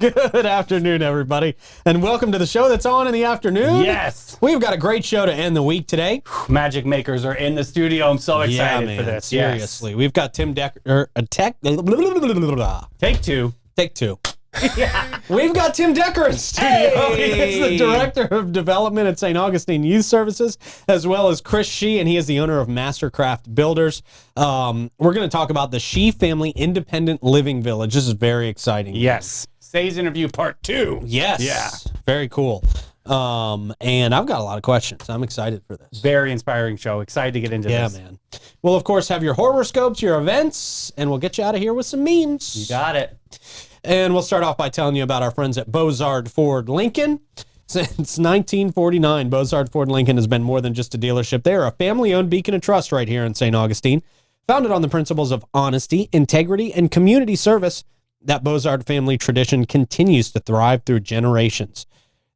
Good afternoon, everybody, and welcome to the show that's on in the afternoon. Yes. We've got a great show to end the week today. Magic makers are in the studio. I'm so excited man, for this. Seriously. Yes. We've got Tim Decker, Take two. Take two. Yeah. We've got Tim Decker in studio. Hey! He is the Director of Development at St. Augustine Youth Services, as well as Chris Shee, and he is the owner of Mastercraft Builders. We're going to talk about the Shee Family Independent Living Village. This is very exciting. Yes. Say's interview part 2. Yes. Yeah. Very cool. And I've got a lot of questions. I'm excited for this. Very inspiring show. Excited to get into this. Yeah, man. We'll, of course, have your horoscopes, your events, and we'll get you out of here with some memes. You got it. And we'll start off by telling you about our friends at Bozard Ford Lincoln. Since 1949, Bozard Ford Lincoln has been more than just a dealership. They are a family-owned beacon of trust right here in St. Augustine. Founded on the principles of honesty, integrity, and community service, that Bozard family tradition continues to thrive through generations.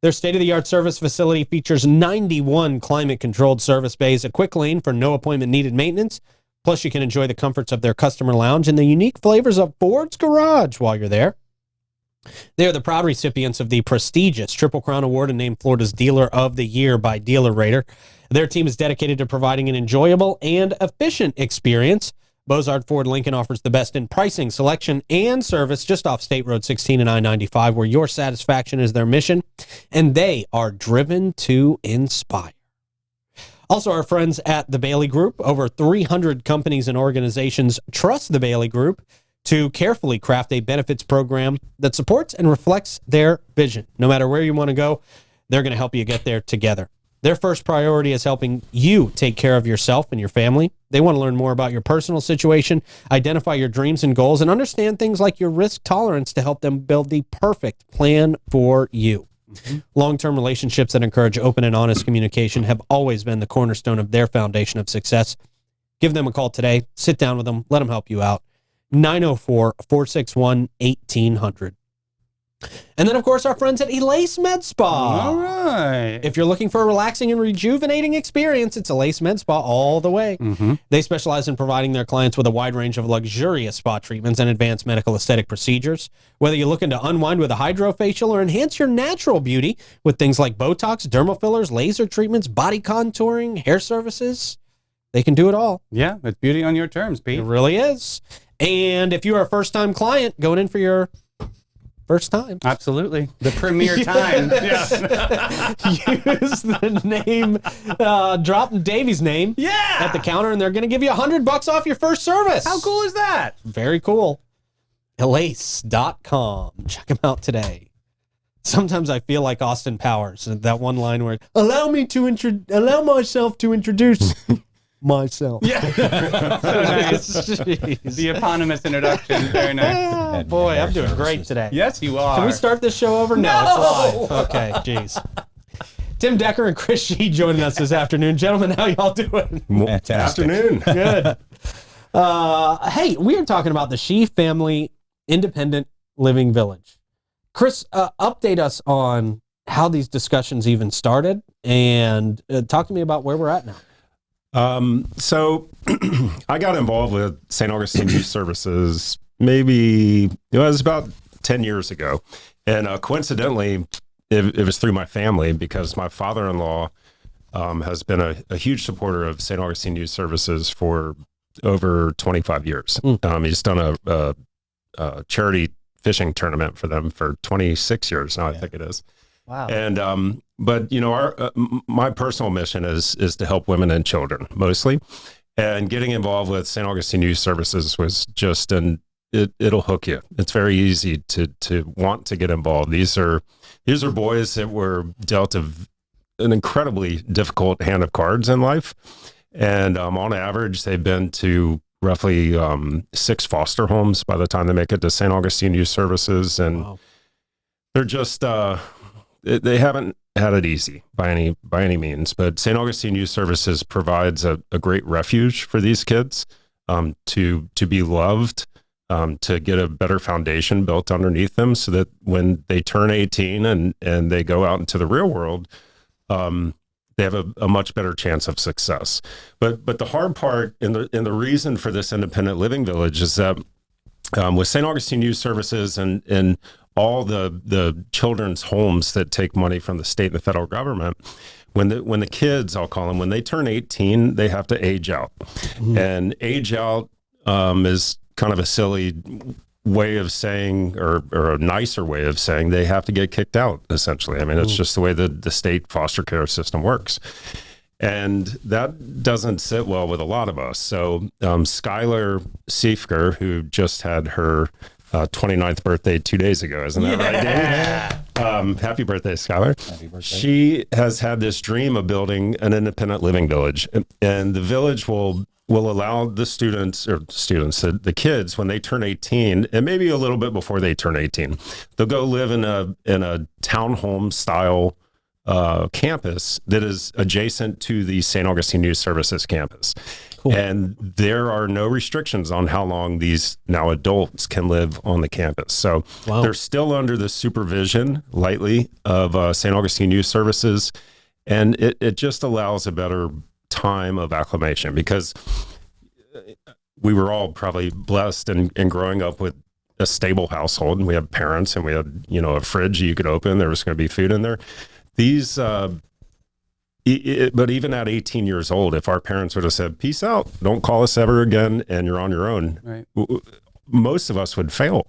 Their state-of-the-art service facility features 91 climate-controlled service bays, a quick lane for no appointment-needed maintenance. Plus, you can enjoy the comforts of their customer lounge and the unique flavors of Ford's Garage while you're there. They are the proud recipients of the prestigious Triple Crown Award and named Florida's Dealer of the Year by Dealer Rater. Their team is dedicated to providing an enjoyable and efficient experience. Bozard Ford Lincoln offers the best in pricing, selection, and service just off State Road 16 and I-95, where your satisfaction is their mission, and they are driven to inspire. Also, our friends at the Bailey Group, over 300 companies and organizations trust the Bailey Group to carefully craft a benefits program that supports and reflects their vision. No matter where you want to go, they're going to help you get there together. Their first priority is helping you take care of yourself and your family. They want to learn more about your personal situation, identify your dreams and goals, and understand things like your risk tolerance to help them build the perfect plan for you. Mm-hmm. Long-term relationships that encourage open and honest communication have always been the cornerstone of their foundation of success. Give them a call today. Sit down with them. Let them help you out. 904-461-1800. And then, of course, our friends at Elace Med Spa. All right. If you're looking for a relaxing and rejuvenating experience, it's Elace Med Spa all the way. Mm-hmm. They specialize in providing their clients with a wide range of luxurious spa treatments and advanced medical aesthetic procedures. Whether you're looking to unwind with a hydrofacial or enhance your natural beauty with things like Botox, dermal fillers, laser treatments, body contouring, hair services, they can do it all. Yeah, it's beauty on your terms, Pete. It really is. And if you are a first-time client going in for your first time. Absolutely. The premier time. Use the name, drop Davey's name at the counter, and they're going to give you $100 off your first service. How cool is that? Very cool. Elace.com. Check them out today. Sometimes I feel like Austin Powers, that one line where, allow myself to introduce myself. Yeah. So nice. The eponymous introduction. Very nice. Oh, boy, I'm doing great today. Yes, you are. Can we start this show over? No, it's live. Okay, jeez. Tim Decker and Chris Shee joining us this afternoon. Gentlemen, how y'all doing? Fantastic. Afternoon. Good. Hey, we are talking about the Shee Family Independent Living Village. Chris, update us on how these discussions even started, and talk to me about where we're at now. So I got involved with St. Augustine Youth Services maybe, it was about 10 years ago. And coincidentally, it was through my family because my father-in-law has been a huge supporter of St. Augustine Youth Services for over 25 years. He's done a charity fishing tournament for them for 26 years now, I think it is. Wow. And, but you know, my personal mission is to help women and children mostly, and getting involved with St. Augustine Youth Services was just it'll hook you. It's very easy to want to get involved. These are boys that were dealt an incredibly difficult hand of cards in life. And, on average, they've been to roughly, 6 foster homes by the time they make it to St. Augustine Youth Services. And they're just, they haven't had it easy by any means, but St. Augustine Youth Services provides a great refuge for these kids, to be loved, to get a better foundation built underneath them so that when they turn 18 and they go out into the real world, they have a much better chance of success. But the hard part and the reason for this independent living village is that with St. Augustine Youth Services and all the children's homes that take money from the state and the federal government, when the kids, I'll call them, when they turn 18, they have to age out. And age out is kind of a silly way of saying, or a nicer way of saying, they have to get kicked out, essentially. I mean, it's just the way the state foster care system works. And that doesn't sit well with a lot of us. So Skylar Siefker, who just had her 29th birthday 2 days ago, isn't that right, Dave? Happy birthday, Skylar. Happy birthday. She has had this dream of building an independent living village. And the village will allow the the kids, when they turn 18, and maybe a little bit before they turn 18, they'll go live in a townhome style campus that is adjacent to the St. Augustine Youth Services campus. Cool. And there are no restrictions on how long these now adults can live on the campus. So they're still under the supervision, lightly, of St. Augustine Youth Services. And it just allows a better time of acclimation, because we were all probably blessed in growing up with a stable household, and we have parents, and we had, a fridge you could open. There was going to be food in there. These, but even at 18 years old, if our parents would have said, peace out, don't call us ever again, and you're on your own, right, most of us would fail.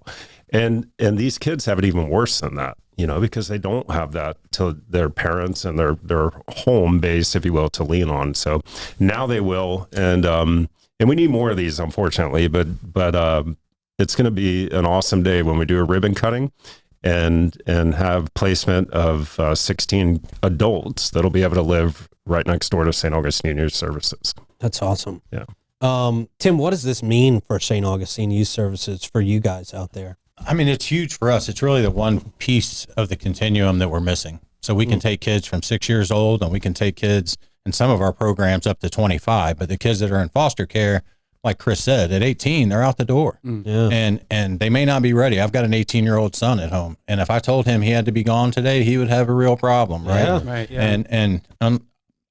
And these kids have it even worse than that, because they don't have that to their parents and their home base, if you will, to lean on. So now they will. And we need more of these, unfortunately, but it's going to be an awesome day when we do a ribbon cutting and have placement of 16 adults that'll be able to live right next door to St. Augustine Youth Services. That's awesome. Yeah. Tim, what does this mean for St. Augustine Youth Services for you guys out there? I mean, it's huge for us. It's really the one piece of the continuum that we're missing. So we can take kids from 6 years old, and we can take kids in some of our programs up to 25, but the kids that are in foster care, like Chris said, at 18, they're out the door. Yeah. And they may not be ready. I've got an 18-year-old son at home, and if I told him he had to be gone today, he would have a real problem, right? Yeah. Right. Yeah. And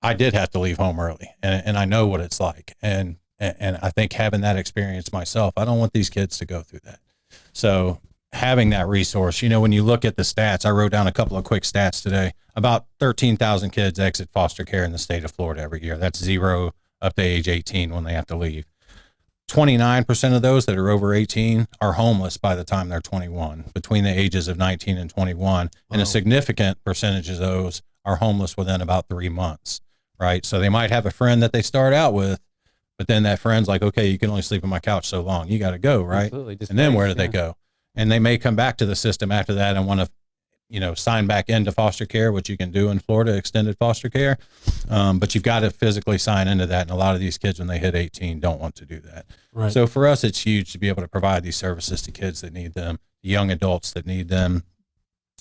I did have to leave home early, and I know what it's like. And I think having that experience myself, I don't want these kids to go through that. So having that resource, when you look at the stats, I wrote down a couple of quick stats today. About 13,000 kids exit foster care in the state of Florida every year. That's 0 up to age 18 when they have to leave. 29% of those that are over 18 are homeless by the time they're 21, between the ages of 19 and 21. And a significant percentage of those are homeless within about 3 months, right? So they might have a friend that they start out with, but then that friend's like, okay, you can only sleep on my couch so long. You got to go, right? Absolutely. And then where do they go? And they may come back to the system after that and want to, sign back into foster care, which you can do in Florida, extended foster care. But you've got to physically sign into that. And a lot of these kids, when they hit 18, don't want to do that. Right. So for us, it's huge to be able to provide these services to kids that need them, young adults that need them.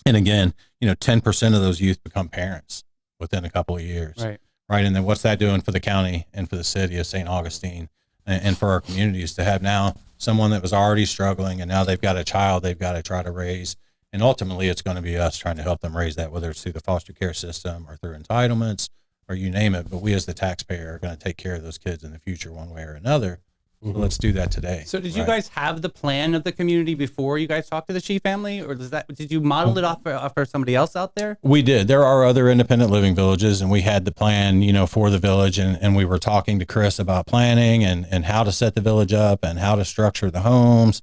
And again, 10% of those youth become parents within a couple of years. Right. Right. And then what's that doing for the county and for the city of St. Augustine and for our communities to have now someone that was already struggling, and now they've got a child they've got to try to raise. And ultimately, it's going to be us trying to help them raise that, whether it's through the foster care system or through entitlements or you name it. But we as the taxpayer are going to take care of those kids in the future one way or another. So let's do that today. So did you guys have the plan of the community before you guys talked to the Shee family, or did you model it off for somebody else out there? We did. There are other independent living villages, and we had the plan, for the village, and we were talking to Chris about planning and how to set the village up and how to structure the homes.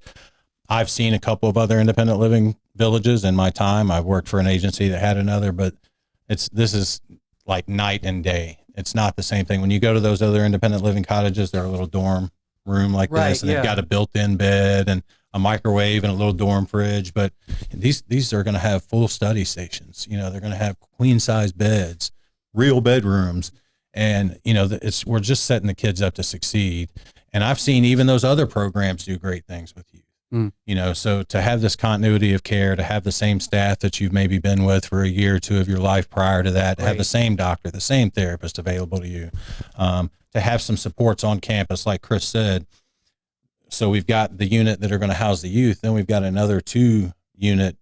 I've seen a couple of other independent living villages in my time. I've worked for an agency that had another, but this is like night and day. It's not the same thing. When you go to those other independent living cottages, they're a little dorm room like this, and they've got a built-in bed and a microwave and a little dorm fridge. But these are going to have full study stations. They're going to have queen-size beds, real bedrooms, and we're just setting the kids up to succeed. And I've seen even those other programs do great things with you. So to have this continuity of care, to have the same staff that you've maybe been with for a year or two of your life prior to that, to have the same doctor, the same therapist available to you, to have some supports on campus, like Chris said. So we've got the unit that are going to house the youth. Then we've got another 2-unit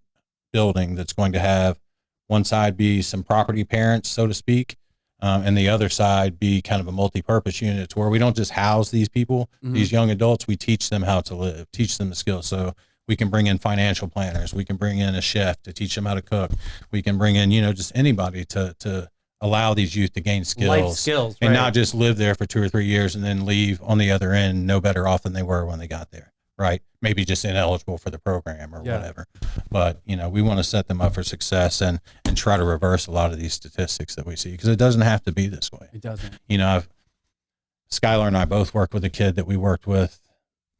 building that's going to have one side be some property parents, so to speak, and the other side be kind of a multi-purpose unit to where we don't just house these people, these young adults. We teach them how to live, teach them the skills. So We can bring in financial planners. We can bring in a chef to teach them how to cook. We can bring in, just anybody to allow these youth to gain skills. Life skills, and right. not just live there for 2 or 3 years and then leave on the other end no better off than they were when they got there, right? Maybe just ineligible for the program or whatever. But, we want to set them up for success and try to reverse a lot of these statistics that we see, because it doesn't have to be this way. It doesn't. Skylar and I both work with a kid that we worked with,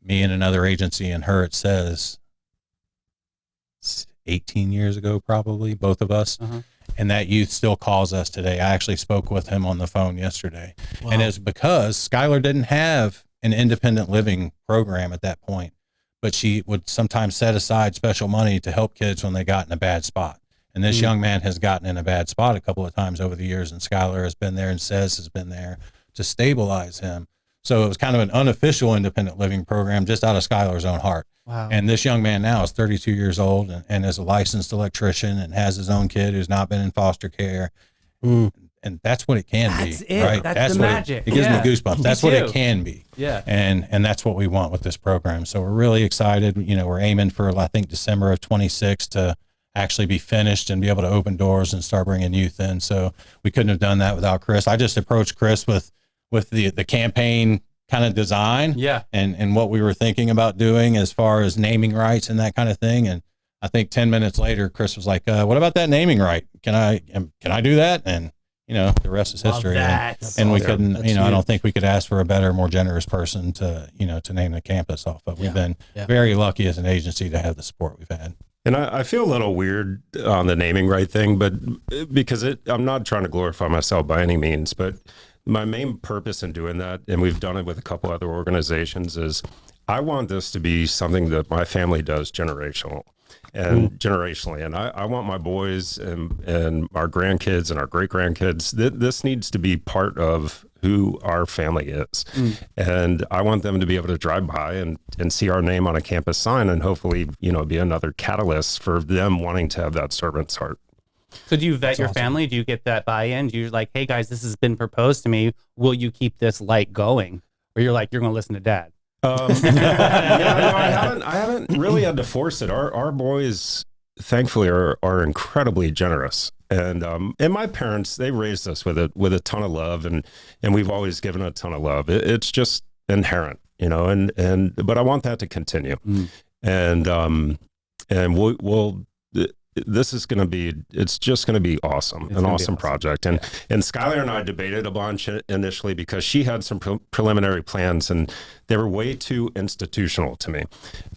me and another agency, and her, it says 18 years ago, probably, both of us. Uh-huh. And that youth still calls us today. I actually spoke with him on the phone yesterday. Wow. And it's because Skylar didn't have an independent living program at that point, but she would sometimes set aside special money to help kids when they got in a bad spot. And this young man has gotten in a bad spot a couple of times over the years, and Skylar has been there and has been there to stabilize him. So it was kind of an unofficial independent living program just out of Skylar's own heart. Wow. And this young man now is 32 years old and is a licensed electrician and has his own kid who's not been in foster care. And that's what it can That's be, it. right? That's the magic. It gives me goosebumps. Me That's what it too. can be. Yeah. And that's what we want with this program. So we're really excited. We're aiming for, I think, December of 26 to actually be finished and be able to open doors and start bringing youth in. So we couldn't have done that without Chris. I just approached Chris with the campaign kind of design and what we were thinking about doing as far as naming rights and that kind of thing. And I think 10 minutes later, Chris was like, what about that naming right? Can I do that? And, the rest is history. And we couldn't, I don't think we could ask for a better, more generous person to name the campus off. But we've been very lucky as an agency to have the support we've had. And I feel a little weird on the naming right thing, but because I'm not trying to glorify myself by any means, but my main purpose in doing that, and we've done it with a couple other organizations, is I want this to be something that my family does generationally. And I want my boys and our grandkids and our great grandkids, this needs to be part of who our family is. And I want them to be able to drive by and see our name on a campus sign and hopefully, be another catalyst for them wanting to have that servant's heart. So do you vet your family? Do you get that buy-in? Do you like, hey guys, this has been proposed to me. Will you keep this light going? Or you're like, you're going to listen to dad? I haven't really had to force it. Our boys, thankfully, are incredibly generous. And my parents, they raised us with a ton of love, and we've always given a ton of love. It's just inherent, but I want that to continue. And we'll this is going to be, it's just going to be awesome, an awesome project. And Skylar and I debated a bunch initially because she had some preliminary plans and they were way too institutional to me.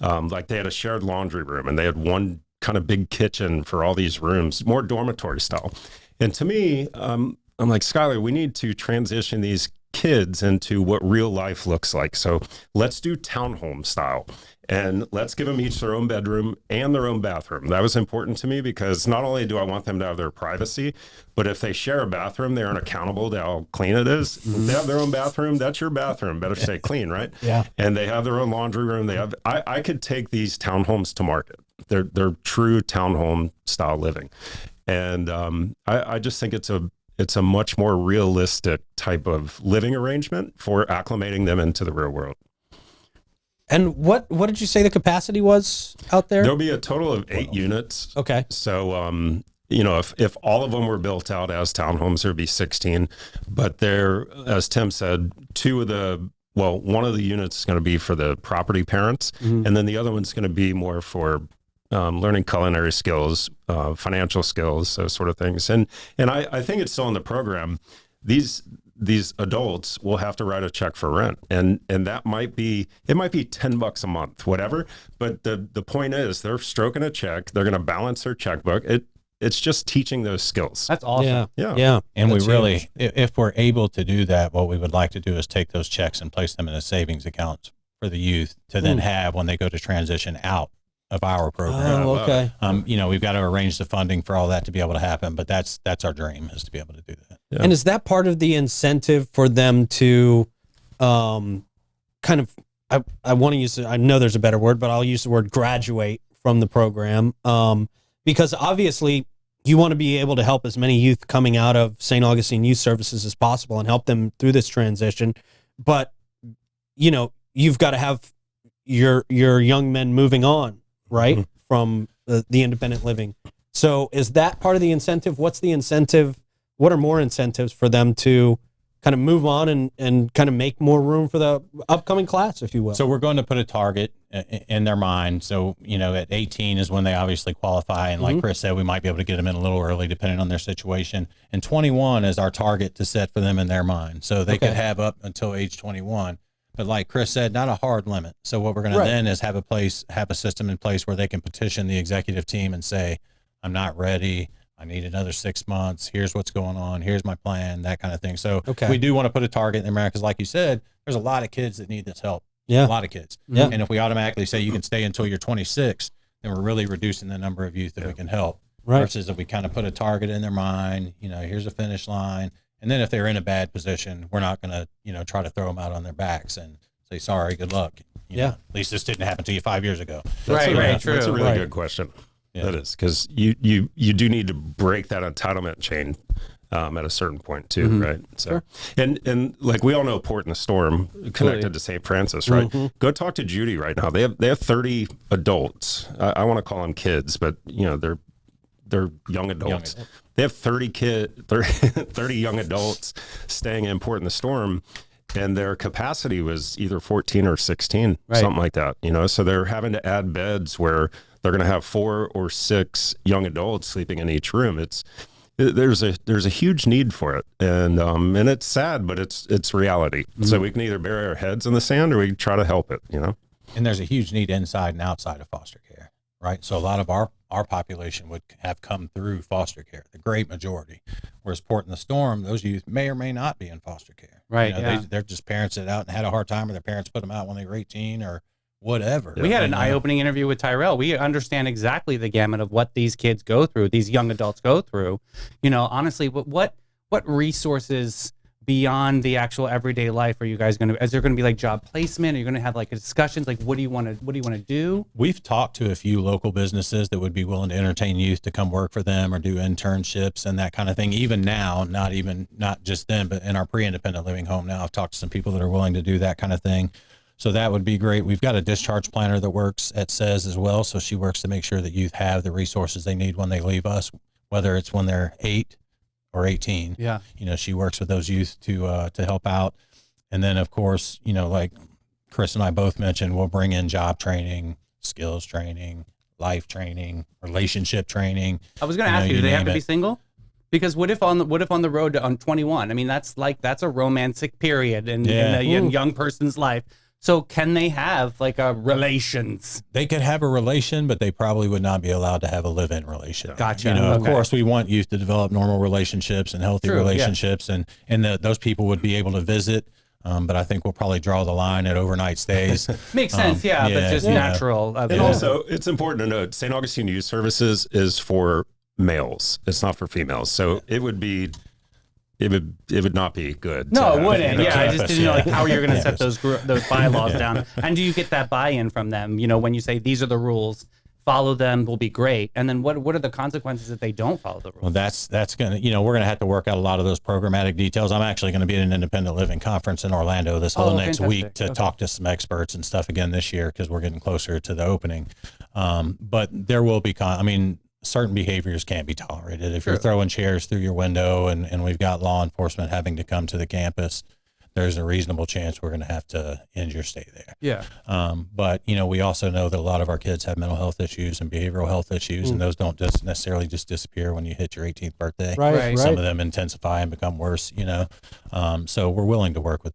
Like they had a shared laundry room and they had one kind of big kitchen for all these rooms, more dormitory style. And to me, I'm like, Skylar, we need to transition these kids into what real life looks like. So let's do townhome style. And let's give them each their own bedroom and their own bathroom. That was important to me because not only do I want them to have their privacy, but if they share a bathroom, they aren't accountable to how clean it is. If they have their own bathroom, that's your bathroom. Better stay clean, right? Yeah. And they have their own laundry room. They have. I could take these townhomes to market. They're true townhome style living, and I just think it's a much more realistic type of living arrangement for acclimating them into the real world. And what did you say the capacity was out there? There'll be a total of 8 units. Okay. So, if all of them were built out as townhomes, there'd be 16. But there, as Tim said, one of the units is going to be for the property parents, and then the other one's going to be more for learning culinary skills, financial skills, those sort of things. And I think it's still in the program. These adults will have to write a check for rent, and that might be $10 a month, whatever. But the point is, they're stroking a check. They're going to balance their checkbook. It's just teaching those skills. That's awesome. Yeah. And That's we really, huge. if we're able to do that, what we would like to do is take those checks and place them in a savings account for the youth to then have when they go to transition out of our program. Oh, okay. We've got to arrange the funding for all that to be able to happen, but that's our dream, is to be able to do that. Yeah. And is that part of the incentive for them to kind of, I want to use, I know there's a better word, but I'll use the word graduate from the program, because obviously you want to be able to help as many youth coming out of St. Augustine Youth Services as possible and help them through this transition. But, you've got to have your young men moving on right? From the independent living. So is that part of the incentive? What's the incentive? What are more incentives for them to kind of move on and kind of make more room for the upcoming class, if you will? So we're going to put a target in their mind. So, at 18 is when they obviously qualify. And like Chris said, we might be able to get them in a little early depending on their situation. And 21 is our target to set for them in their mind. So they could have up until age 21. But like Chris said, not a hard limit. So what we're going to then is have a system in place where they can petition the executive team and say, I'm not ready. I need another 6 months. Here's what's going on. Here's my plan, that kind of thing. So we do want to put a target in there because like you said, there's a lot of kids that need this help. Yeah. A lot of kids. Yeah. And if we automatically say you can stay until you're 26, then we're really reducing the number of youth that we can help. Right. Versus if we kind of put a target in their mind, here's a finish line. And then if they're in a bad position, we're not going to, try to throw them out on their backs and say, sorry, good luck. You know, at least this didn't happen to you 5 years ago. True. That's a really good question. Yeah. That is, because you do need to break that entitlement chain at a certain point too, right? So, and like we all know, Port in the Storm connected to St. Francis, right? Go talk to Judy right now. They have 30 adults. I want to call them kids, but they're young adults. They have 30 young adults staying in Port in the Storm. And their capacity was either 14 or 16, something like that, so they're having to add beds where they're going to have 4 or 6 young adults sleeping in each room. There's a huge need for it. And it's sad, but it's reality. So we can either bury our heads in the sand or we can try to help it, And there's a huge need inside and outside of foster care, right? So a lot of our population would have come through foster care, the great majority. Whereas Port in the Storm, those youth may or may not be in foster care. Right. They're just parents that out and had a hard time, or their parents put them out when they were 18 or whatever. We had an eye-opening interview with Tyrell. We understand exactly the gamut of what these kids go through, these young adults go through. Honestly, what resources beyond the actual everyday life are you guys going to, is there going to be like job placement? Are you going to have like discussions? Like, what do you want to do? We've talked to a few local businesses that would be willing to entertain youth to come work for them or do internships and that kind of thing. Even now, not just then, but in our pre-independent living home now, I've talked to some people that are willing to do that kind of thing. So that would be great. We've got a discharge planner that works at SES as well. So she works to make sure that youth have the resources they need when they leave us, whether it's when they're 8 or 18. Yeah. She works with those youth to help out. And then of course, like Chris and I both mentioned, we'll bring in job training, skills training, life training, relationship training. I was going to ask you, do they have to be single? Because what if on the road on 21? I mean, that's a romantic period in a young person's life. So can they have like a relations? They could have a relation, but they probably would not be allowed to have a live-in relation. Gotcha. Of course, we want youth to develop normal relationships and healthy relationships, and those people would be able to visit. But I think we'll probably draw the line at overnight stays. Makes sense, but just natural. And also, it's important to note, St. Augustine Youth Services is for males. It's not for females. So it would not be good. No, it wouldn't. I just didn't know how you're going to set those bylaws down. And do you get that buy-in from them? When you say these are the rules, follow them will be great. And then what are the consequences if they don't follow the rules? Well, that's going to, we're going to have to work out a lot of those programmatic details. I'm actually going to be at an independent living conference in Orlando this whole next week to talk to some experts and stuff again this year because we're getting closer to the opening. But there will be, certain behaviors can't be tolerated. If you're throwing chairs through your window and we've got law enforcement having to come to the campus, there's a reasonable chance we're going to have to end your stay there. Yeah. But, we also know that a lot of our kids have mental health issues and behavioral health issues, and those don't just necessarily just disappear when you hit your 18th birthday. Right. Some of them intensify and become worse, So we're willing to work with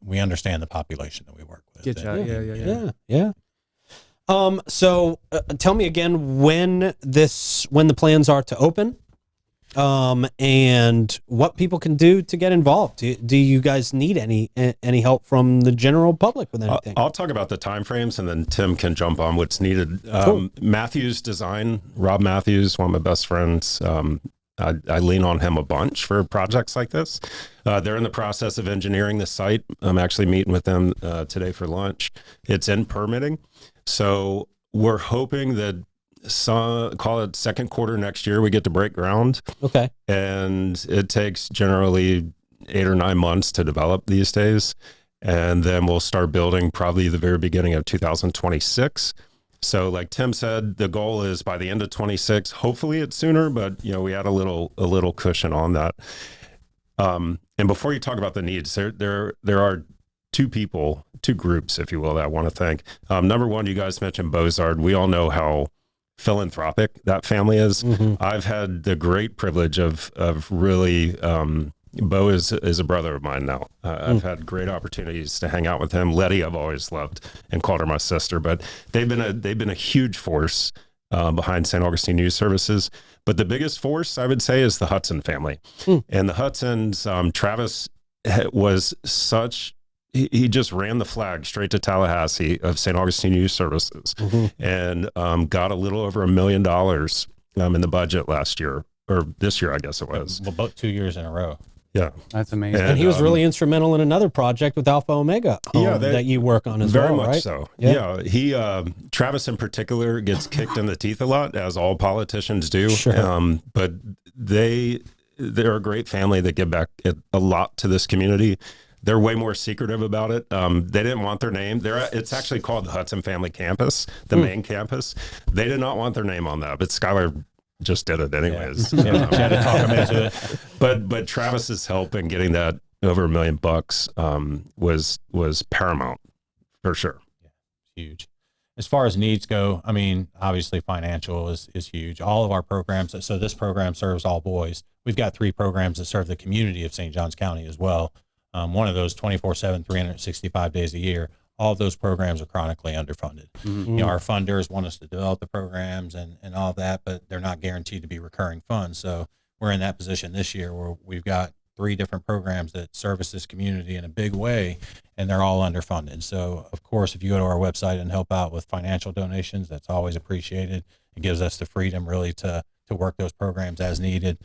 we understand the population that we work with. Yeah. So tell me again when the plans are to open, and what people can do to get involved. Do you guys need any help from the general public with anything? I'll talk about the timeframes, and then Tim can jump on what's needed. Cool. Matthews Design, Rob Matthews, one of my best friends. I lean on him a bunch for projects like this. They're in the process of engineering the site. I'm actually meeting with them today for lunch. It's in permitting. So we're hoping that call it second quarter next year, we get to break ground. Okay. And it takes generally 8 or 9 months to develop these days. And then we'll start building probably the very beginning of 2026. So like Tim said, the goal is by the end of 26. Hopefully it's sooner, but we had a little cushion on that. And before you talk about the needs, there are two groups, if you will, that I want to thank. Number one, you guys mentioned Bozard. We all know how philanthropic that family is. I've had the great privilege of really, Bo is a brother of mine now. I've had great opportunities to hang out with him. Letty, I've always loved and called her my sister, but they've been a huge force behind St. Augustine Youth Services. But the biggest force, I would say, is the Hudson family. And the Hudsons, Travis was he just ran the flag straight to Tallahassee of St. Augustine Youth Services and got a little over $1 million in the budget last year, or this year, I guess it was. Well, both 2 years in a row. Yeah. That's amazing. And he was really instrumental in another project with Alpha Omega that you work on as very well, much right? so. Yeah. He, Travis in particular, gets kicked in the teeth a lot, as all politicians do. Sure. But they're a great family that give back a lot to this community. They're way more secretive about it. They didn't want their name. It's actually called the Hudson Family Campus, the main campus. They did not want their name on that, but Skylar just did it anyways. She had to talk him into it. But Travis's help in getting that over $1 million was paramount for sure. Yeah, huge. As far as needs go, I mean, obviously financial is huge. All of our programs, so this program serves all boys. We've got 3 programs that serve the community of St. Johns County as well. One of those 24/7, 365 days a year. All of those programs are chronically underfunded. Our funders want us to develop the programs and all of that, but they're not guaranteed to be recurring funds. So we're in that position this year where we've got 3 different programs that service this community in a big way, and they're all underfunded. So of course, if you go to our website and help out with financial donations, that's always appreciated. It gives us the freedom really to work those programs as needed.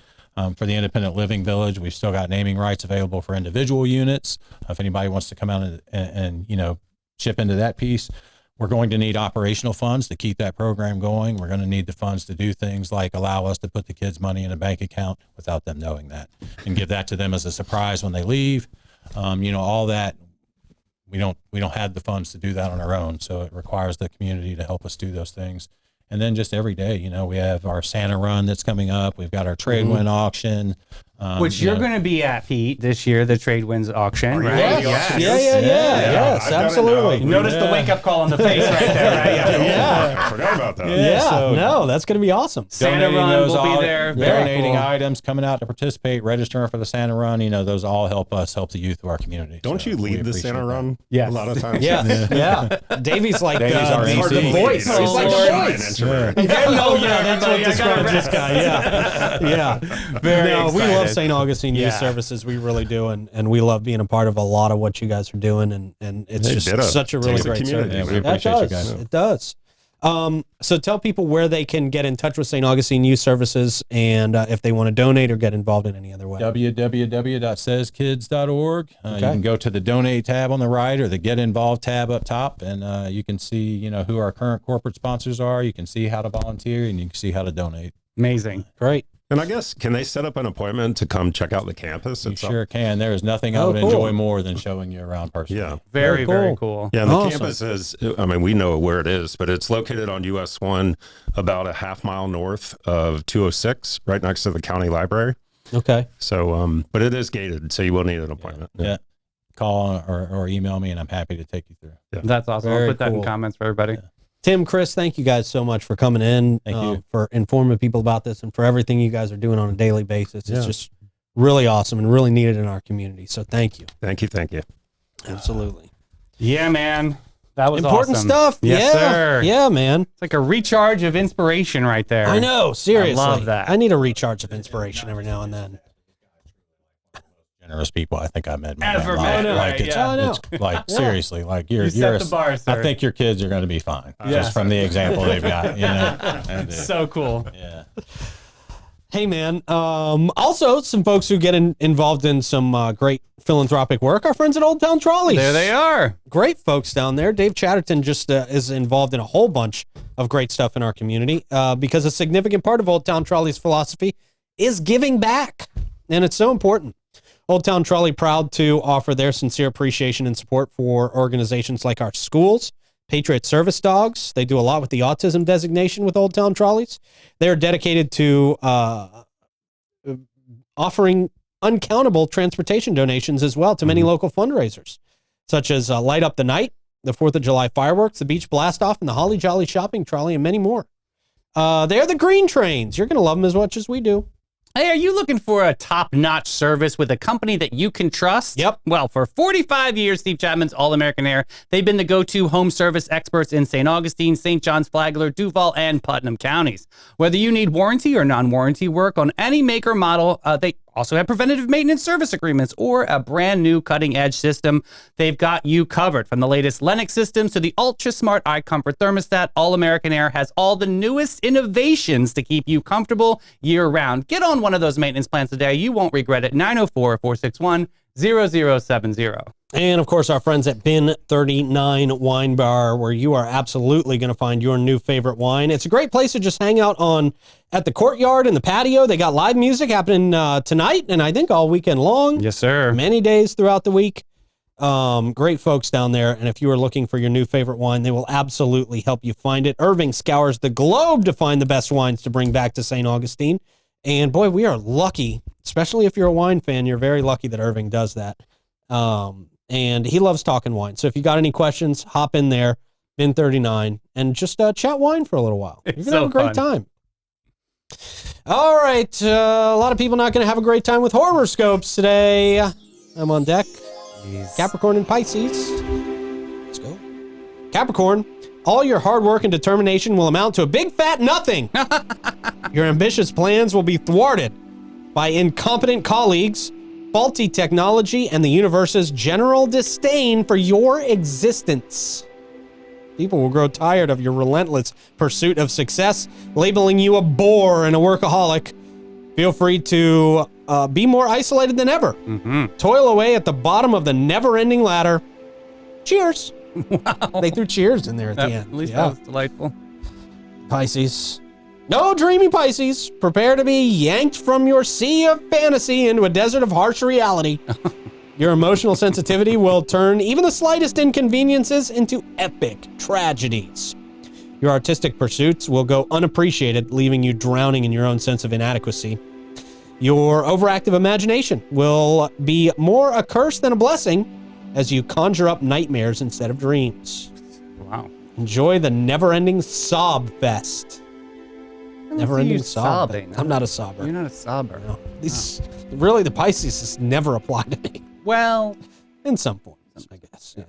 For the independent living village, we've still got naming rights available for individual units. If anybody wants to come out and chip into that piece, we're going to need operational funds to keep that program going. We're going to need the funds to do things like allow us to put the kids' money in a bank account without them knowing that, and give that to them as a surprise when they leave. All that. We don't have the funds to do that on our own, so it requires the community to help us do those things. And then just every day, we have our Santa run that's coming up. We've got our trade wind auction. Which you're going to be at, Pete, this year, the trade winds auction, right? Yes. Yes, absolutely. Notice the wake-up call on the face right there, right? I forgot about that. No, that's going to be awesome. Santa run will be there. Donating Very cool. items, coming out to participate, registering for the Santa run. Those all help the youth of our community. Don't you lead the Santa run? Yes. A lot of times. Yeah. Davey's like Davey's our the MC. voice. He's He's like shy the voice. and That's what describes this guy. Yeah. Very we excited. love St. Augustine Youth Yeah. Services. We really do, and we love being a part of a lot of what you guys are doing, and it's just such a really takes a great community, service. man. we appreciate you It guys. does. It does. So tell people where they can get in touch with St. Augustine Youth Services, and if they want to donate or get involved in any other way. www.saiskids.org. You can go to the donate tab on the right or the get involved tab up top, and you can see who our current corporate sponsors are. You can see how to volunteer, and you can see how to donate. Amazing. Great. And I guess, can they set up an appointment to come check out the campus? You itself? sure can. There is nothing I Oh, would cool. enjoy more than showing you around personally. Yeah. Very, Very very cool. cool. Yeah, and the Awesome. campus is, we know where it is, but it's located on US 1, about a half mile north of 206, right next to the county library. Okay. So, but it is gated, so you will need an appointment. Yeah. Call or email me, and I'm happy to take you through. That's awesome. Very I'll put that cool. in comments for everybody. Yeah. Tim, Chris, thank you guys so much for coming in, Thank you. for informing people about this and for everything you guys are doing on a daily basis. It's Yeah. just really awesome and really needed in our community. So thank you. Thank you. Absolutely. Yeah, man. That was Important awesome. stuff. Yes, yeah. sir. Yeah, man. It's like a recharge of inspiration right there. I know. Seriously. I love that. I need a recharge of inspiration every now and then. Generous people I think I met. in my Ever life. met, Like right, it's, yeah. I know. it's like seriously, like you're You set the bar, I sir. think your kids are going to be fine Yeah. just from the example they've got. So cool. Yeah. Hey, man. Also, some folks who get involved in some great philanthropic work, our friends at Old Town Trolleys. There they are. Great folks down there. Dave Chatterton just is involved in a whole bunch of great stuff in our community because a significant part of Old Town Trolley's philosophy is giving back, and it's so important. Old Town Trolley proud to offer their sincere appreciation and support for organizations like our schools, Patriot Service Dogs. They do a lot with the autism designation with Old Town Trolleys. They're dedicated to offering uncountable transportation donations as well to many local fundraisers, such as Light Up the Night, the 4th of July fireworks, the Beach Blast Off, and the Holly Jolly Shopping Trolley, and many more. They're the Green Trains. You're going to love them as much as we do. Hey, are you looking for a top-notch service with a company that you can trust? Yep. Well, for 45 years, Steve Chapman's All-American Air, they've been the go-to home service experts in St. Augustine, St. John's, Flagler, Duval, and Putnam counties. Whether you need warranty or non-warranty work on any make or model, they also have preventative maintenance service agreements or a brand new cutting-edge system. They've got you covered. From the latest Lennox systems to the ultra-smart iComfort thermostat, All-American Air has all the newest innovations to keep you comfortable year-round. Get on one of those maintenance plans today. You won't regret it. 904-461-0070. And, of course, our friends at Bin 39 Wine Bar, where you are absolutely going to find your new favorite wine. It's a great place to just hang out at the courtyard and the patio. They got live music happening tonight and I think all weekend long. Yes, sir. Many days throughout the week. Great folks down there. And if you are looking for your new favorite wine, they will absolutely help you find it. Irving scours the globe to find the best wines to bring back to St. Augustine. And, boy, we are lucky, especially if you're a wine fan. You're very lucky that Irving does that. And he loves talking wine. So if you got any questions, hop in there, Bin 39, and just chat wine for a little while. You're going to have a great time. All right. A lot of people not going to have a great time with horoscopes today. I'm on deck. Jeez. Capricorn and Pisces. Let's go. Capricorn, all your hard work and determination will amount to a big fat nothing. Your ambitious plans will be thwarted by incompetent colleagues, faulty technology, and the universe's general disdain for your existence. People will grow tired of your relentless pursuit of success, labeling you a bore and a workaholic. Feel free to be more isolated than ever. Toil away at the bottom of the never-ending ladder. Cheers. Wow. They threw cheers in there at the end. At least that was delightful. Pisces. No, dreamy Pisces. Prepare to be yanked from your sea of fantasy into a desert of harsh reality. Your emotional sensitivity will turn even the slightest inconveniences into epic tragedies. Your artistic pursuits will go unappreciated, leaving you drowning in your own sense of inadequacy. Your overactive imagination will be more a curse than a blessing as you conjure up nightmares instead of dreams. Wow. Enjoy the never-ending sob fest. Never-ending sobbing. I'm not a sobber. You're not a sobber. No. Really, the Pisces just never apply to me. Well, in some forms, I guess. Yeah.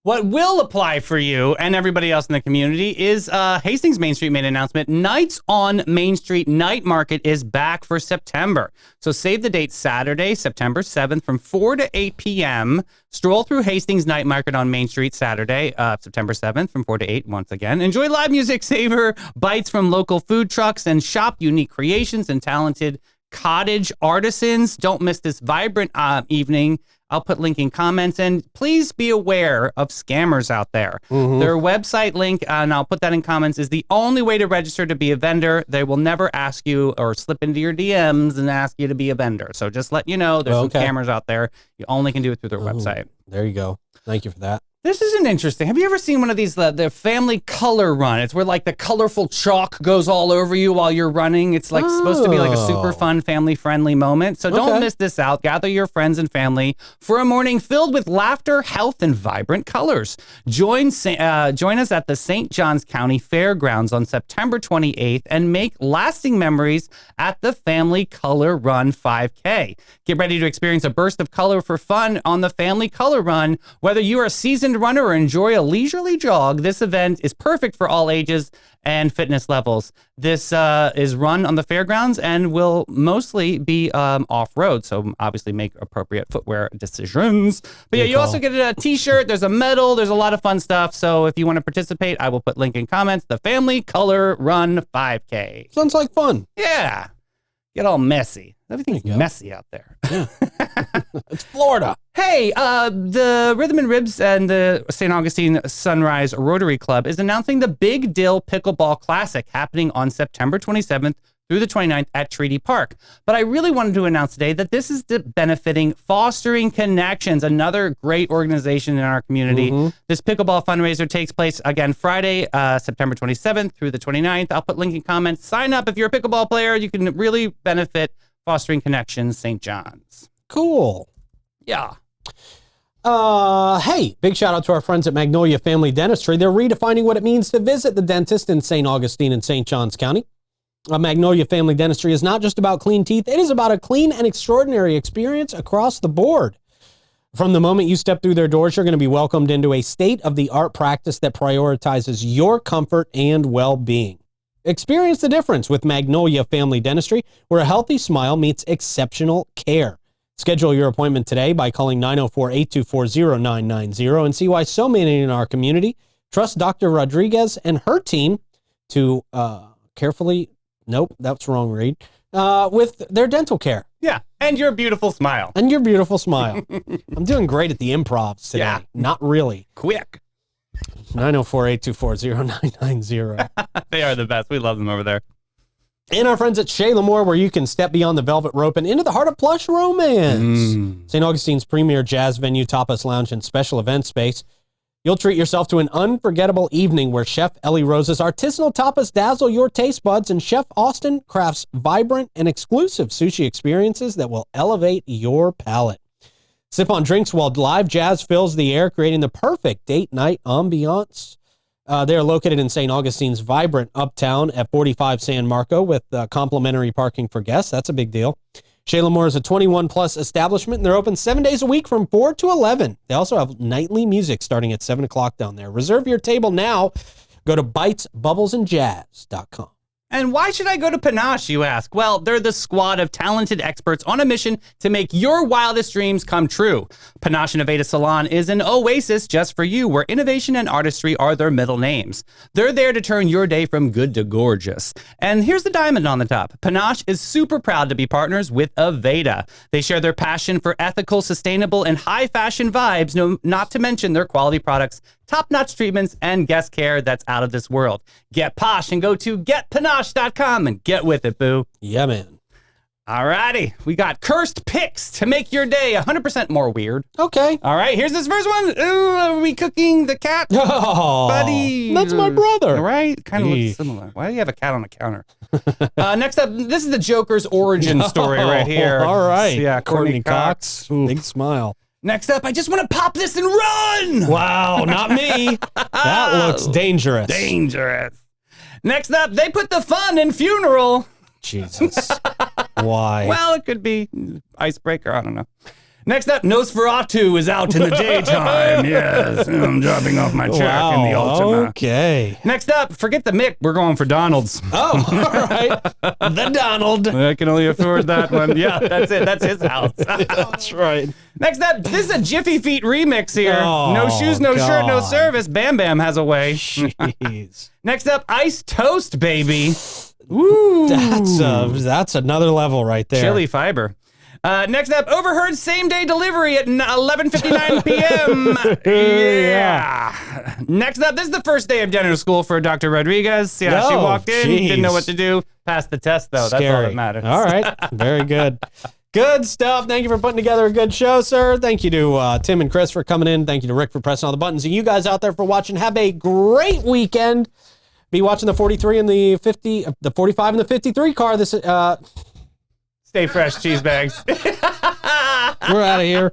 What will apply for you and everybody else in the community is Hastings Main Street made an announcement. Nights on Main Street Night Market is back for September. So save the date, Saturday, September 7th from 4 to 8 p.m. Stroll through Hastings Night Market on Main Street Saturday, September 7th from 4 to 8 once again. Enjoy live music, savor bites from local food trucks, and shop unique creations and talented cottage artisans. Don't miss this vibrant evening. I'll put link in comments, and please be aware of scammers out there. Their website link, and I'll put that in comments, is the only way to register to be a vendor. They will never ask you or slip into your DMs and ask you to be a vendor. So just let you know, there's some scammers out there. You only can do it through their website. There you go. Thank you for that. This isn't interesting. Have you ever seen one of these, the family color run? It's where like the colorful chalk goes all over you while you're running. It's like supposed to be like a super fun, family friendly moment. So don't miss this out. Gather your friends and family for a morning filled with laughter, health, and vibrant colors. Join us at the St. Johns County Fairgrounds on September 28th and make lasting memories at the Family Color Run 5K. Get ready to experience a burst of color for fun on the Family Color Run. Whether you are a seasoned runner or enjoy a leisurely jog, this event is perfect for all ages and fitness levels. This is run on the fairgrounds and will mostly be off-road, so obviously make appropriate footwear decisions. But yeah, you also get a t-shirt, there's a medal, there's a lot of fun stuff. So if you want to participate, I will put link in comments. The Family Color Run 5K. Sounds like fun. Yeah. Get all messy. Everything's messy out there. Yeah. It's Florida. Hey, the Rhythm and Ribs and the St. Augustine Sunrise Rotary Club is announcing the Big Dill Pickleball Classic happening on September 27th through the 29th at Treaty Park. But I really wanted to announce today that this is benefiting Fostering Connections, another great organization in our community. This pickleball fundraiser takes place again Friday, September 27th through the 29th. I'll put link in comments. Sign up if you're a pickleball player. You can really benefit Fostering Connections St. John's. Cool. Yeah. Hey, big shout out to our friends at Magnolia Family Dentistry. They're redefining what it means to visit the dentist in St. Augustine and St. Johns County. Magnolia Family Dentistry is not just about clean teeth. It is about a clean and extraordinary experience across the board. From the moment you step through their doors, you're going to be welcomed into a state-of-the-art practice that prioritizes your comfort and well-being. Experience the difference with Magnolia Family Dentistry, where a healthy smile meets exceptional care. Schedule your appointment today by calling 904-824-0990 and see why so many in our community trust Dr. Rodriguez and her team to carefully... Nope, that's wrong read. With their dental care. Yeah, and your beautiful smile. And your beautiful smile. I'm doing great at the improvs today. Yeah. Not really. Quick. 904-824-0990. They are the best. We love them over there. And our friends at Shee, where you can step beyond the velvet rope and into the heart of plush romance. St. Augustine's premier jazz venue, tapas lounge, and special event space. You'll treat yourself to an unforgettable evening where Chef Ellie Rose's artisanal tapas dazzle your taste buds, and Chef Austin crafts vibrant and exclusive sushi experiences that will elevate your palate. Sip on drinks while live jazz fills the air, creating the perfect date night ambiance. They are located in St. Augustine's vibrant uptown at 45 San Marco with complimentary parking for guests. That's a big deal. Shee L'Amour is a 21-plus establishment, and they're open 7 days a week from 4 to 11. They also have nightly music starting at 7 o'clock down there. Reserve your table now. Go to bitesbubblesandjazz.com. And why should I go to Panache, you ask? Well, they're the squad of talented experts on a mission to make your wildest dreams come true. Panache Innovative Salon is an oasis just for you, where innovation and artistry are their middle names. They're there to turn your day from good to gorgeous. And here's the diamond on the top. Panache is super proud to be partners with Aveda. They share their passion for ethical, sustainable, and high fashion vibes, not to mention their quality products, top-notch treatments, and guest care that's out of this world. Get posh and go to getpanache.com and get with it, boo. Yeah, man. Alrighty, we got cursed picks to make your day 100% more weird. Okay. All right, here's this first one. Ooh, are we cooking the cat? Oh, buddy. That's my brother. Right? Kind of looks similar. Why do you have a cat on the counter? Next up, this is the Joker's origin story right here. All right. Yeah, Courtney Cox. Big smile. Next up, I just want to pop this and run. Wow, not me. That looks dangerous. Dangerous. Next up, they put the fun in funeral. Jesus. Why? Well, it could be icebreaker. I don't know. Next up, Nosferatu is out in the daytime. Yes, I'm dropping off my check in the Ultima. Okay. Next up, forget the Mick. We're going for Donald's. Oh, all right. The Donald. I can only afford that one. Yeah, that's it. That's his house. That's right. Next up, this is a Jiffy Feet remix here. Oh, no shoes, no shirt, no God. service. Bam Bam has a way. Jeez. Next up, Iced Toast, baby. Ooh. That's another level right there. Chili fiber. Next up, overheard same-day delivery at 11:59 p.m. Yeah. Next up, this is the first day of dental school for Dr. Rodriguez. Yeah, she Oh, walked in, geez. didn't know what to do. Passed the test, though. That's all that matters. All right. Very good. Good stuff. Thank you for putting together a good show, sir. Thank you to Tim and Chris for coming in. Thank you to Rick for pressing all the buttons. And you guys out there for watching. Have a great weekend. Be watching the 43 and the 50, the 45 and the 53 car. This Stay fresh, cheese bags. we're out of here.